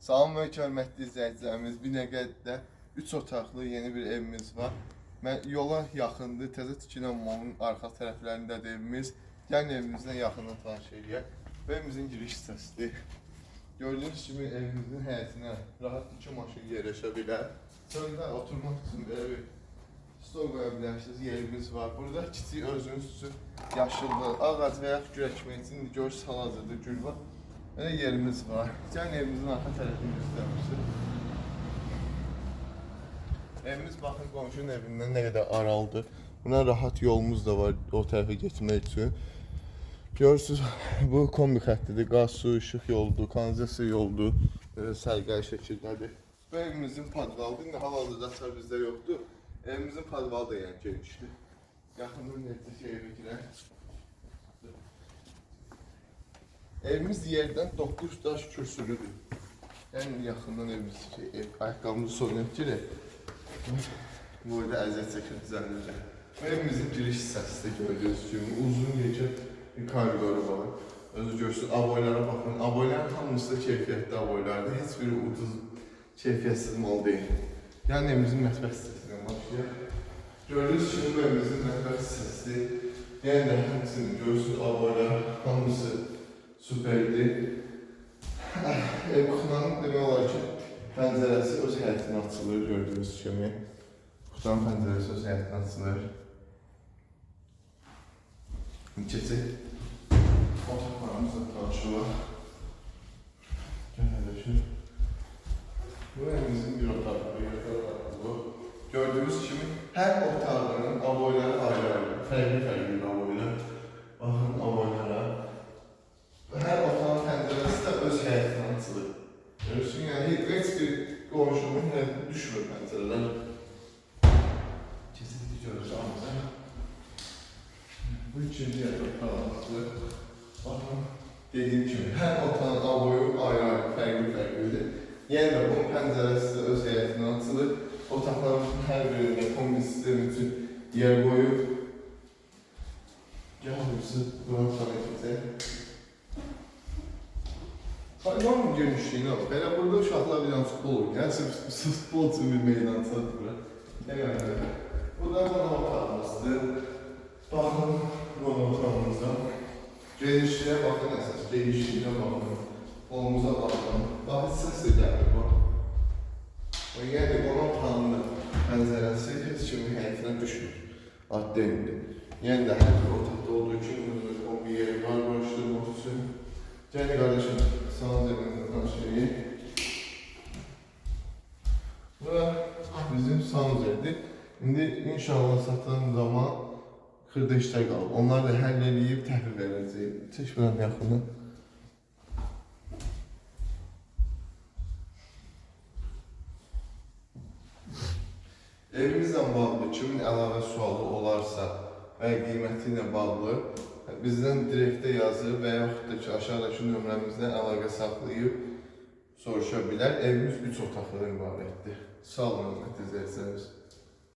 Salam və hörmətli izləyicilərimiz, Binəqədidə 3 otaqlı yeni bir evimiz var. Yola yaxındır, təzə tikilən molun arxa tərəflərindədir evimiz. Gəlin evimizdən yaxından tanış edək. Bu evimizin giriş hissəsidir. Gördüyünüz kimi evimizin həyətinə rahat 2 maşın yerləşə bilər. Sonra oturmaq üçün belə bir stol qoya bilərsiniz, yerimiz var. Burada kiçik özünüz üçün yaşıllıq, ağac və yaxud gül əkmək üçün görürsünüz hal-hazırda gül var. Böyle yerimiz var. Gəlin evimizin arxa tərəfini göstərmişdir. Evimiz baxın qonşunun evindən nə qədər aralıdır. Buna rahat yolumuz da var o tərəfə getmək üçün. Görürsünüz bu kombi xəttidir. Qaz, su, işıq yoludur, kanalizasiya yoludur. Böyle sərgəli şəkildədir. Bu evimizin podvalıdır. İndi hal-hazırda açar bizdə yoxdur. Evimizin podvalı da yəni genişdir. Yaxından necə şey evirək. Evimiz yerdən 9 daş kürsülüdür. Yəni yaxından evimiz ayaqqabımızı soyunub girək. Bu da əziyyət çəkir düzənləcək. Bu evimizin giriş hissəsində gördüyünüz kimi uzun yekə bir koridoru var. Özü görürsünüz, aboylara baxın. Aboyların hamısı da keyfiyyətli aboylardır. Heç biri ucuz, keyfiyyətsiz mal deyil. Yəni evimizin mətbəx hissəsindən başlayaq. Gördüyünüz kimi bu evimizin mətbəx hissəsi. Yəni də həmçinin görürsünüz aboylar hamısı süperdir. Ev kuxunanın demək olar ki, pəncərəsi öz həyətinə açılır, gördüyünüz kimi. Kuxunanın pəncərəsi öz həyətinə açılır. Keçək. Otaqlarımızla qarşılar. Gələləşir. Bu evimizin bir otağı. Gördüyünüz kimi, hər otağının aboyları ayrı-ayrı, fərqli aboylar. Baxın aboylara. Hər otağın pəncərəsi də öz həyətinə açılır. Görürsün, yəni heç bir qonşunun həyətinə düşmür pəncərələr. Kesinlikle görəcəyimizə. Bu ikinci otağımızdır. Baxın, dediyim kimi, hər otağın aboyu ayrı-ayrı, fərqlidir. Yəni də bunun pəncərəsi də öz həyətinə açılır. Otaqlarımızın hər birində kombi sistemi üçün yer qoyub. Gəlmişsiniz, buranı tanıyıb edəcək. Hayvan genişliğine bak. Hele burada uşaqlar bir futbol oynuyor. Sırf futbol için bir meydan satılır. Yani bu da bana otağımızdır. Bakın bana otağımızda. Genişliğe bakın esas. Genişliğine bakın. Kolumuza bakın. Daha ses de gəlir bu. Yəni bana otağında pəncərəsi heç kimin həyətinə düşmür. Addə indi. Yəni də hər bir otaqda olduğu kimi o bir yeri var başlığımız üçün. Gəlin qardaşım, sana zəmindən şeyi. Bu bizim sanuzerdir. İndi inşallah satan zaman xırda işlər qalıb. Onları da həll edib təhvil verəcəyik. Çək bilən yaxını. Evimizlə bağlı kimin əlavə sualı olarsa və qiyməti ilə bağlı bizdən direktə yazıb və yaxud da ki, aşağıdakı nömrəmizdən əlaqə saxlayıb soruşa bilər. Evimiz 3 otaqlıdan ibarətdir. Sağ olun, hörmətli izləyicilər.